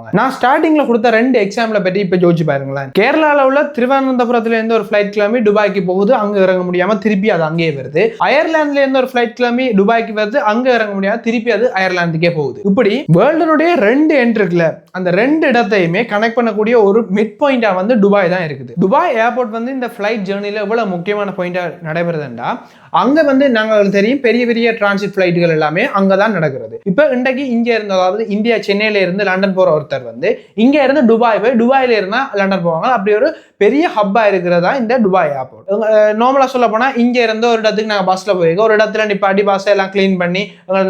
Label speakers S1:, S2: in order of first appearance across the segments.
S1: பண்ணுவாங்க. நான் ஸ்டார்டிங்ல கொடுத்த 2 எக்ஸாம்பிள பற்றி இப்ப யோசிச்சு பாருங்களேன். கேரளால உள்ள திருவனந்தபுரத்துல இருந்து ஒரு ஃபிளைட் கிளம்பி துபாய்க்கு போகுது, அங்க இறங்க முடியாம திருப்பி அது அங்கேயே வருது. அயர்லாந்துல இருந்து ஒரு ஃபிளைட் கிளம்பி துபாய்க்கு வருது, அங்க இறங்க முடியாம திருப்பி அது அயர்லாந்துக்கே போகுது. இப்படி வேர்ல்டுனுடைய 2 எண்ட் இருக்குல்ல, அந்த 2 இடத்தையுமே கனெக்ட் பண்ணக்கூடிய ஒரு மிட் பாயிண்டா வந்து துபாய் தான் இருக்குது. துபாய் ஏர்போர்ட் வந்து இந்த ஃபிளைட் ஜேர்னில எவ்வளவு முக்கியமான பாயிண்டா நடைபெறுதுண்டா, அங்க வந்து நாங்கள் தெரியும் பெரிய பெரிய டிரான்சிட் ஃபிளைட்டுகள் எல்லாமே அங்கதான் நடக்கிறது. இப்ப இன்றைக்கு இங்க இருந்து, அதாவது இந்தியா சென்னையில இருந்து லண்டன் போற ஒருத்தர் வந்து இங்க இருந்து துபாய் போய் துபாயில இருந்தா லண்டன் போவாங்க. அப்படி ஒரு பெரிய ஹப்பா இருக்கிறதா இந்த துபாய் ஏர்போர்ட். நார்மலா சொல்ல போனா இங்க இருந்து ஒரு இடத்துக்கு நாங்க பஸ்ல போயிருக்கோம், ஒரு இடத்துல நிப்பாட்டி பஸ் எல்லாம் கிளீன் பண்ணி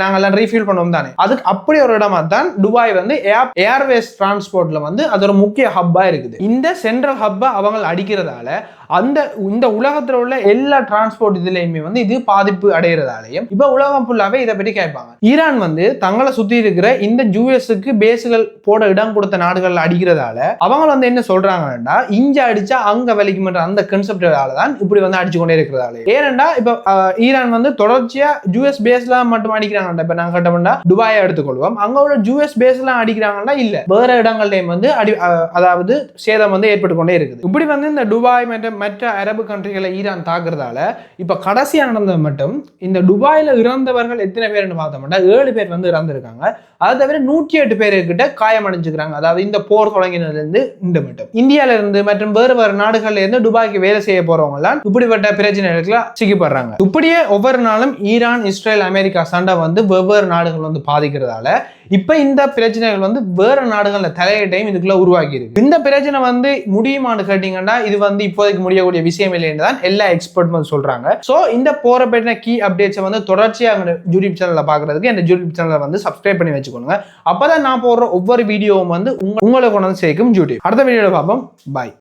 S1: நாங்க எல்லாம் ரீஃபில் பண்ணுவோம் தானே, அதுக்கு அப்படி ஒரு இடமா தான் துபாய் வந்து ஏர்வேஸ் டிரான்ஸ்போர்ட்ல வந்து அது ஒரு முக்கிய ஹப்பா இருக்குது. இந்த சென்ட்ரல் ஹப்பா அவங்க அடிக்கிறதால இந்த உலகத்துல உள்ள எல்லா டிரான்ஸ்போர்ட் இதுலயுமே வந்து இது பாதிப்பு அடைகிறதாலையும் இப்ப உலகம் ஃபுல்லாவே இதை பற்றி கேட்பாங்க. ஈரான் வந்து தங்களை சுத்தி இருக்கிற இந்த யூஎஸ்க்கு பேஸுகள் போட இடம் கொடுத்த நாடுகள் அடிக்கிறதால அவங்க வந்து என்ன சொல்றாங்கன்னா, இங்க அடிச்சா அங்க வலிக்கும்ன்ற அந்த கான்செப்டால தான் இப்படி வந்து அடிச்சு கொண்டே இருக்கிறதால. ஏனென்றா இப்ப ஈரான் வந்து தொடர்ச்சியா யூஎஸ் பேஸ்ல மட்டும் அடிக்கிறாங்க. இப்ப நாங்க கட்டமெண்டா துபாயை எடுத்துக்கொள்வோம், அங்க உள்ள யூஎஸ் பேஸ்ல அடிக்கிறாங்கன்னா இல்ல, வேற இடங்கள்லயும் வந்து அதாவது சேதம் வந்து ஏற்பட்டு கொண்டே இருக்குது. இப்படி வந்து இந்த துபாய் மற்ற அரபு கண்ட்ரிகளை ஈரான் தாக்குறதால இப்ப கடைசியா நடந்தது மட்டும் இந்த துபாயில இறந்தவர்கள் எத்தனை பேர்னு பார்த்தோம்னா 7 பேர் வந்து இறந்திருக்காங்க. அது தவிர 108 பேரு கிட்ட காயமடைஞ்சுக்கிறாங்க. அதாவது இந்த போர் தொடங்கினதுல இருந்து இந்த மட்டும் இந்தியால இருந்து மற்றும் வேறு வேறு நாடுகள்ல இருந்து துபாய்க்கு வேலை செய்ய போறவங்க எல்லாம் இப்படிப்பட்ட பிரச்சனைகளுக்கு சிக்கப்படுறாங்க. இப்படியே ஒவ்வொரு நாளும் ஈரான், இஸ்ரேல், அமெரிக்கா சண்டை வந்து வெவ்வேறு நாடுகள் வந்து பாதிக்கிறதால இப்ப இந்த பிரச்சனைகள் வந்து வேற நாடுகள்ல தலையிட்டையும் இதுக்குள்ள உருவாக்கி இருக்கு. இந்த பிரச்சனை வந்து முடியுமான்னு கேட்டீங்கன்னா இது வந்து இப்போதைக்கு முடியக்கூடிய விஷயம் இல்லைன்னு தான் எல்லா எக்ஸ்பர்ட் வந்து சொல்றாங்க. சோ இந்த போற பற்றின கீ அப்டேட்ஸ் வந்து தொடர்ச்சியா யூடியூப் சேனல்ல பாக்குறதுக்கு இந்த யூடியூப் சேனலை வந்து சப்ஸ்கிரைப் பண்ணி வச்சுக்கோங்க. அப்பதான் நான் போடுற ஒவ்வொரு வீடியோவும் வந்து உங்களை கொண்டு வந்து சேர்க்கும் யூடியூப். அடுத்த வீடியோல பார்ப்போம். பாய்.